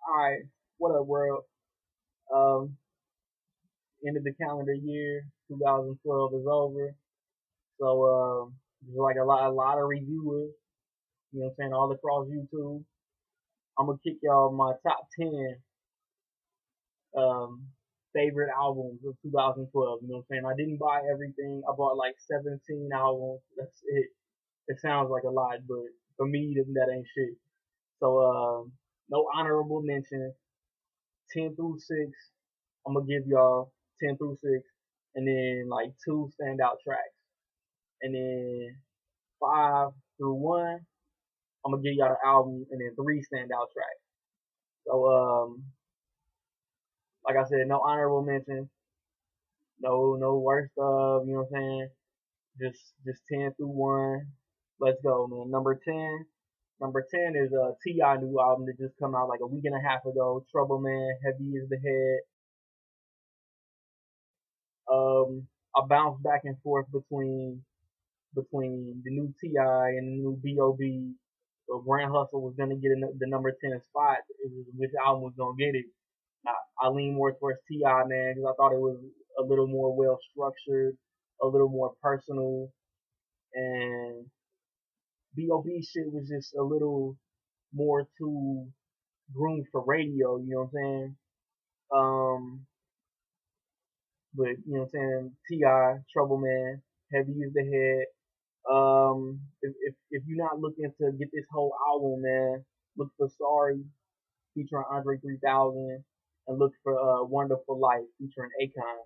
Alright, what up, world? Um, End of the calendar year, 2012 is over. So, there's like a lot of reviewers, you know what I'm saying, all across YouTube. I'm gonna kick y'all my top 10 um, favorite albums of 2012. You know what I'm saying? I didn't buy everything. I bought like 17 albums. That's it. It sounds like a lot, but for me, that ain't shit. So, no honorable mentions. 10 through 6. I'm gonna give y'all 10 through 6, and then like two standout tracks, and then 5 through 1. I'm gonna give y'all the album, and then three standout tracks. So like I said, no honorable mentions, no worst of, you know what I'm saying? Just 10 through 1. Let's go, man. Number 10 is a T.I. new album that just come out like a week and a half ago. Trouble Man, Heavy is the Head. I bounce back and forth between the new Ti and the new B.O.B. So Grand Hustle was gonna get the number 10 spot. It was which album was gonna get it. I lean more towards Ti, man, because I thought it was a little more well structured, a little more personal, and B.O.B. shit was just a little more too groomed for radio. You know what I'm saying? Um, but you know what I'm saying? Ti, Trouble Man, Heavy is the Head. If you're not looking to get this whole album, man, look for Sorry featuring Andre 3000, and look for Wonderful Life featuring Akon.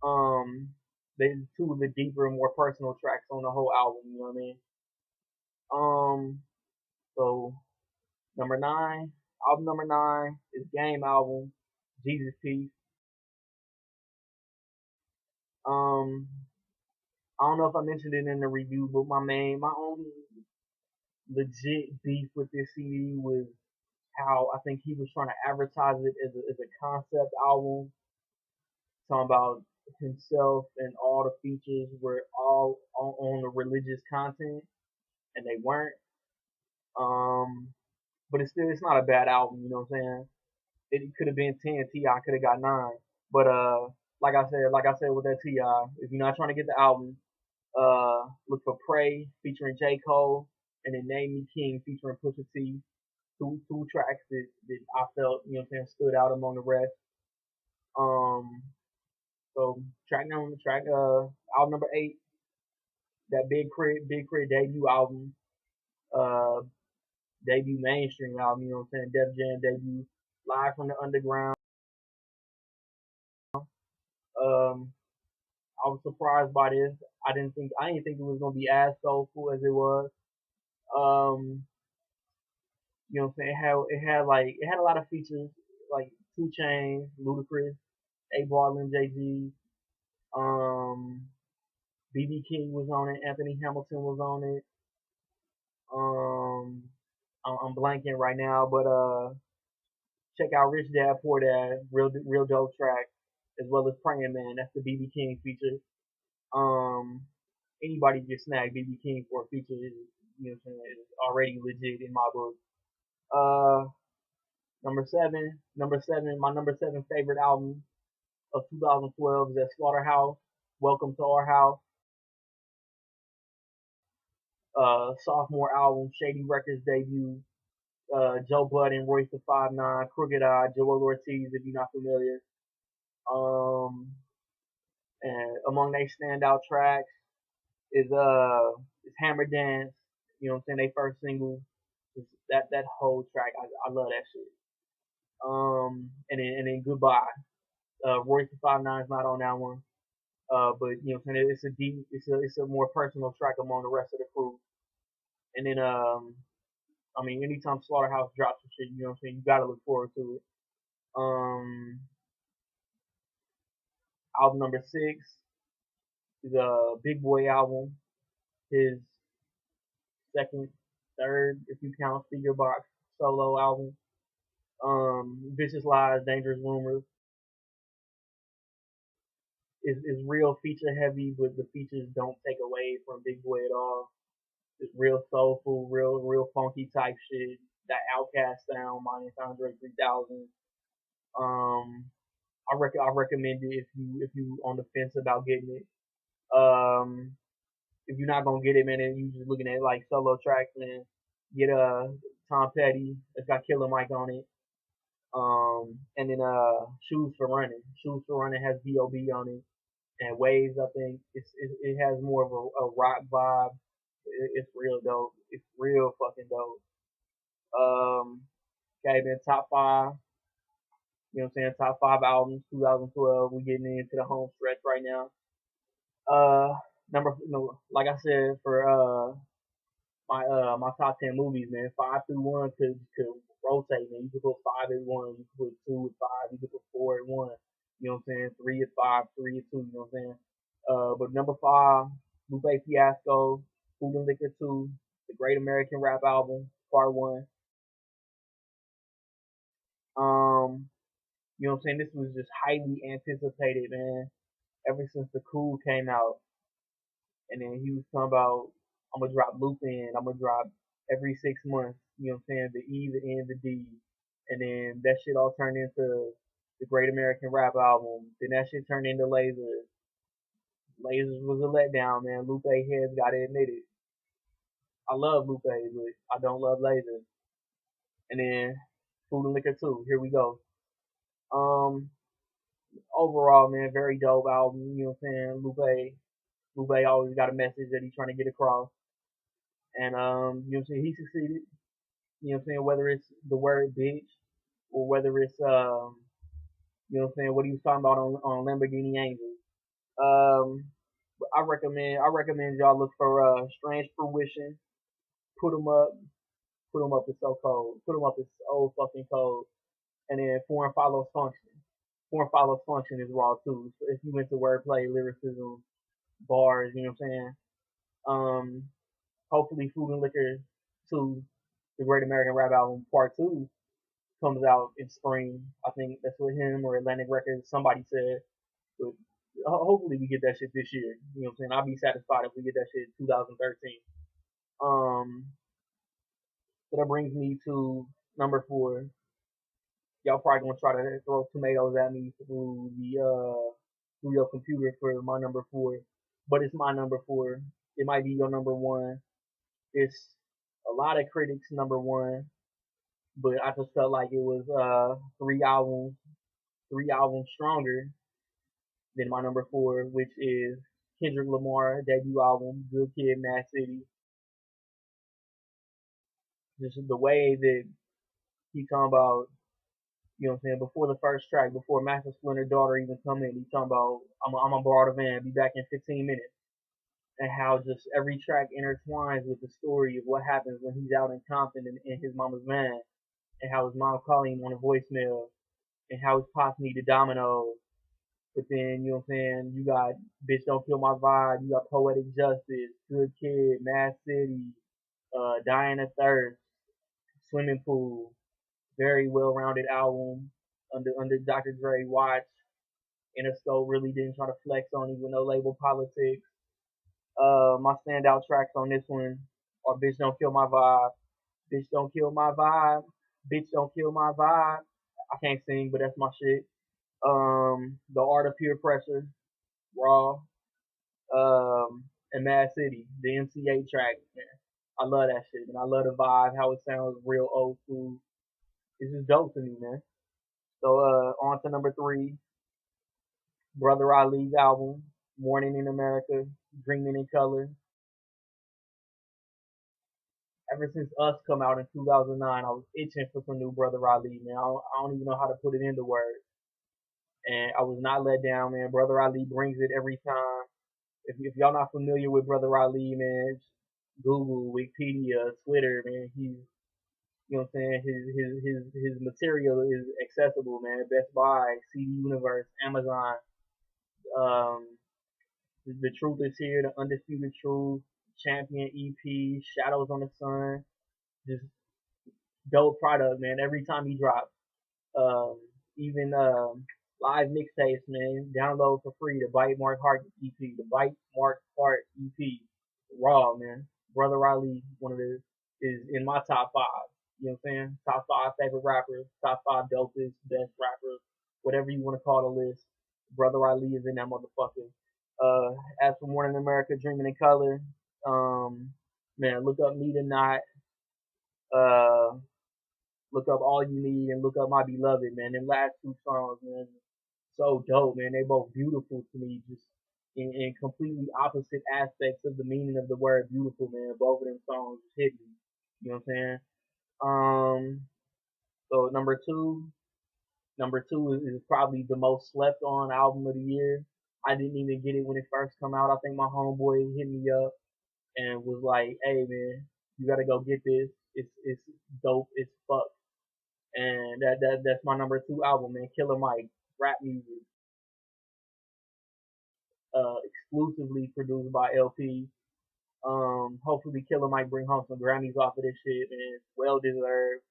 Um, they two of the deeper and more personal tracks on the whole album. You know what I mean? Um, so album number 9 is Game album, Jesus Peace. Um, I don't know if I mentioned it in the review, but my only legit beef with this CD was how I think he was trying to advertise it as a concept album, talking about himself and all the features were all on the religious content, and they weren't. Um, but it's not a bad album, you know what I'm saying? It could have been 10. Ti could have got 9, but like I said with that Ti, if you're not trying to get the album, look for Pray featuring J Cole, and then Name Me King featuring Pusha T. Two tracks that I felt, you know what I'm saying, stood out among the rest. Um, so album number 8, that Big Crit debut album, uh, debut mainstream album, you know what I'm saying, Def Jam debut, Live from the Underground. Um, I was surprised by this. I didn't think it was gonna be as soulful as it was. Um, you know what I'm saying, it had a lot of features like 2 Chainz, Ludacris, A-Ball and Jay-Z. Um, BB King was on it. Anthony Hamilton was on it. Um, I'm blanking right now, but check out Rich Dad Poor Dad, real dope track, as well as Praying Man. That's the BB King feature. Um, Anybody just snag BB King for a feature is, you know what I'm saying, is already legit in my book. Uh, my number seven favorite album of 2012 is that Slaughterhouse. Welcome to Our House. Sophomore album, Shady Records debut, Joe Budden, Royce the 5'9", Crooked Eye, Joel Ortiz, if you're not familiar. Um, and among their standout tracks is Hammer Dance. You know what I'm saying? They first single. That whole track, I love that shit. And then Goodbye. Royce the 5'9" is not on that one. But you know what I'm saying? It's a more personal track among the rest of the crew. And then I mean, anytime Slaughterhouse drops some shit, you know what I'm saying, you gotta look forward to it. Um, Album number 6 is a Big Boy album, his second, third, if you count Figure Box solo album. Vicious Lies, Dangerous Rumors is real feature heavy, but the features don't take away from Big Boy at all. It's real soulful, real funky type shit. that Outcast sound minus Andre 3000. Um, I recommend it if you on the fence about getting it. Um, if you're not gonna get it, man, and you just looking at like solo tracks, man, get Tom Petty. It's got Killer Mike on it. And then Shoes for Running. Shoes for Running has B.O.B. on it, and Waves. I think it has more of a rock vibe. It's real dope. It's real fucking dope. Um, okay, then top five. You know what I'm saying? Top five albums, 2012. We getting into the home stretch right now. Uh, like I said, for my top 10 movies, man, 5 through 1 could rotate, man. You could put 5 at 1, you could put 2 at 5, you could put 4 at 1. You know what I'm saying? 3 at 5, 3 at 2. You know what I'm saying? But number five, Lupe Fiasco, Food and Liquor 2, The Great American Rap Album, Part 1. Um, you know what I'm saying? This was just highly anticipated, man. Ever since the Cool came out, and then he was talking about, I'm gonna drop Lupin, I'm gonna drop every 6 months. You know what I'm saying? The E, the N, the D, and then that shit all turned into the Great American Rap Album. Then that shit turned into Lasers. Lasers was a letdown, man. Lupe heads gotta admit it. I love Lupe, but I don't love Lasers. And then Food and Liquor 2. Here we go. Um, Overall, man, very dope album. You know what I'm saying? Lupe always got a message that he's trying to get across. And you know what I'm saying? He succeeded. You know what I'm saying? Whether it's the word bitch or whether it's you know what I'm saying, what he was talking about on Lamborghini Angels. Um I recommend y'all look for Strange Fruition. Put 'em up. Put 'em up is so cold. Put 'em up is so fucking cold. And then Foreign Follows Function. Foreign Follows Function is raw too. So if you into wordplay, lyricism, bars, you know what I'm saying? Um Hopefully Food and Liquor 2, the Great American Rap Album Part 2 comes out in spring. I think that's what him or Atlantic Records, somebody said. But hopefully we get that shit this year. You know what I'm saying? I'll be satisfied if we get that shit in 2013. Um, so that brings me to number four. Y'all probably gonna try to throw tomatoes at me through your computer for my number four, but it's my number four. It might be your number one. It's a lot of critics' number one, but I just felt like it was three albums stronger than my number four, which is Kendrick Lamar debut album, Good Kid, Mad City. Just the way that he talking about, you know what I'm saying, before the first track, before Master Splinter Daughter even come in, he talking about, I'm gonna borrow the van, be back in 15 minutes. And how just every track intertwines with the story of what happens when he's out in Compton in his mama's van, and how his mom calling him on a voicemail, and how his pops need the dominoes. But then, you know what I'm saying, you got Bitch Don't Kill My Vibe, you got Poetic Justice, Good Kid, Mad City, Dying of Thirst, Swimming Pool. Very well rounded album under Dr. Dre watch. Interscope really didn't try to flex on even no label politics. My standout tracks on this one are Bitch Don't Kill My Vibe, Bitch Don't Kill My Vibe, Bitch Don't Kill My Vibe. I can't sing, but that's my shit. The Art of Peer Pressure, Raw, and Mad City, the M.A.A.d track, man. I love that shit, and I love the vibe, how it sounds real old school. It's just dope to me, man. So, on to number three, Brother Ali's album, Morning in America, Dreaming in Color. Ever since Us come out in 2009, I was itching for some new Brother Ali, man. I don't even know how to put it into words. And I was not let down, man. Brother Ali brings it every time. If y'all not familiar with Brother Ali, man, Google, Wikipedia, Twitter, man, he's, you know what I'm saying, his material is accessible, man. Best Buy, CD Universe, Amazon. Um, the Truth is Here, The Undisputed Truth, Champion EP, Shadows on the Sun. Just dope product, man. Every time he drops. Um, Even live mixtapes, man. Download for free the Bite Mark Heart EP, the Bite Mark Heart EP, raw, man. Brother Riley, one of the is in my top five. You know what I'm saying? Top five favorite rappers, top five dopest, best rappers, whatever you want to call the list. Brother Ali is in that motherfucker. As for Morning America, Dreaming in Color, man, look up Me Tonight, uh, look up All You Need, and look up My Beloved, man. Them last two songs, man, so dope, man. They both beautiful to me, just in completely opposite aspects of the meaning of the word beautiful, man. Both of them songs hit me. You know what I'm saying? So number two is probably the most slept on album of the year. I didn't even get it when it first come out. I think my homeboy hit me up and was like, "Hey man, you gotta go get this. It's dope. It's fuck." And that's my number two album, man. Killer Mike, rap music, exclusively produced by LP. Hopefully Killer Mike bring home some Grammys off of this shit, man. Well deserved.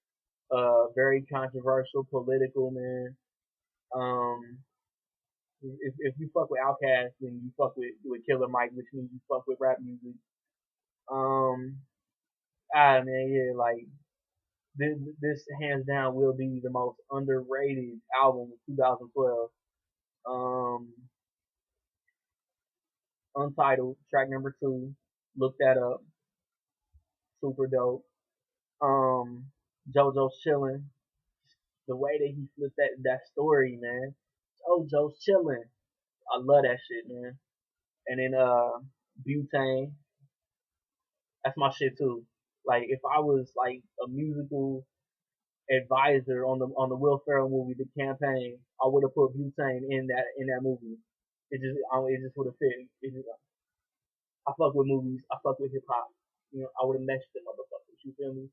Very controversial, political, man. Um, if you fuck with Outkast, then you fuck with Killer Mike, which means you fuck with rap music. Um, man, yeah, like this hands down will be the most underrated album of 2012. Um, Untitled, track number two. Look that up. Super dope. Um, JoJo's chilling. The way that he flipped that story, man. JoJo's chilling. I love that shit, man. And then Butane, that's my shit too. Like if I was like a musical advisor on the Will Ferrell movie, The Campaign, I would have put Butane in that movie. It just would have fit. I fuck with movies. I fuck with hip hop. You know, I would have meshed the motherfuckers. You feel me?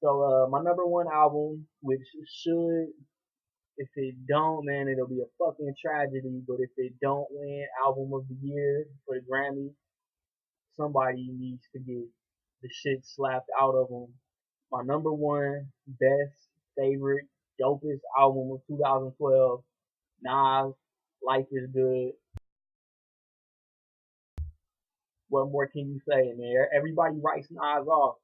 So my number one album, which should, if it don't, man, it'll be a fucking tragedy. But if it don't win album of the year for the Grammy, somebody needs to get the shit slapped out of them. My number one, best, favorite, dopest album of 2012, Nas, Life is Good. What more can you say, man? Everybody writes Nas off.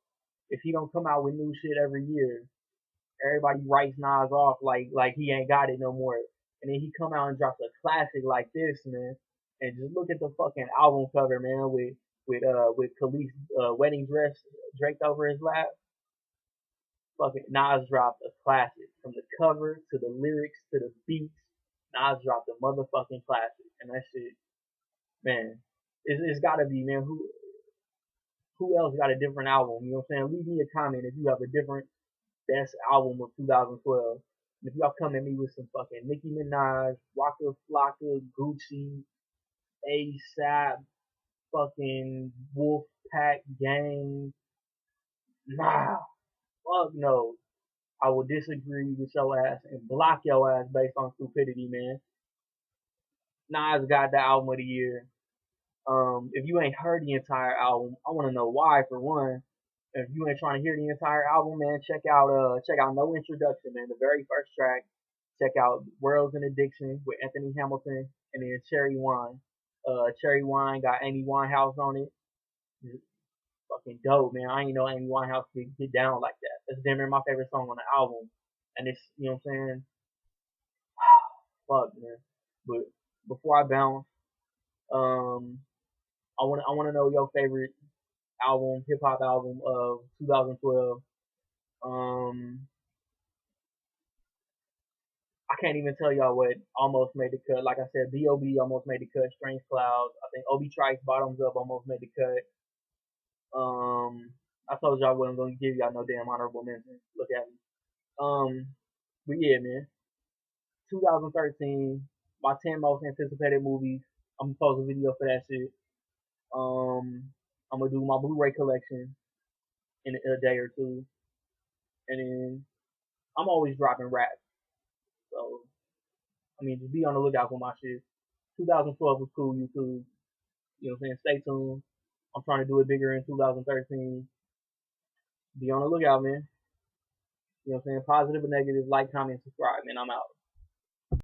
If he don't come out with new shit every year, everybody writes Nas off like he ain't got it no more. And then he come out and drops a classic like this, man. And just look at the fucking album cover, man, with Khalif's wedding dress draped over his lap. Fucking Nas dropped a classic from the cover to the lyrics to the beats. Nas dropped a motherfucking classic, and that shit, man, it's gotta be, man. Who else got a different album? You know what I'm saying? Leave me a comment if you have a different best album of 2012. And if y'all come at me with some fucking Nicki Minaj, Waka Flocka, Gucci, ASAP, fucking Wolf Pack Gang, nah, fuck no. I will disagree with your ass and block your ass based on stupidity, man. Nas got the album of the year. If you ain't heard the entire album, I want to know why. For one, if you ain't trying to hear the entire album, man, check out No Introduction, man. The very first track. Check out World's an Addiction with Anthony Hamilton, and then Cherry Wine. Cherry Wine got Amy Winehouse on it. It's fucking dope, man. I ain't know Amy Winehouse could get down like that. That's damn near my favorite song on the album, and it's, you know what I'm saying. Fuck, man. But before I bounce, um, I wanna know your favorite album, hip hop album of 2012. Um, I can't even tell y'all what almost made the cut. Like I said, B.O.B. almost made the cut. Strange Clouds. I think Obi Trice Bottoms Up almost made the cut. I told y'all I wasn't gonna give y'all no damn honorable mention. Look at me. But yeah, man. 2013, my 10 most anticipated movies. I'm gonna post a video for that shit. I'm gonna do my Blu-ray collection in a day or two, and then I'm always dropping rap. So I mean, just be on the lookout for my shit. 2012 was cool, YouTube. You know what I'm saying? Stay tuned. I'm trying to do it bigger in 2013. Be on the lookout, man. You know what I'm saying? Positive or negative, like, comment, subscribe, man. I'm out.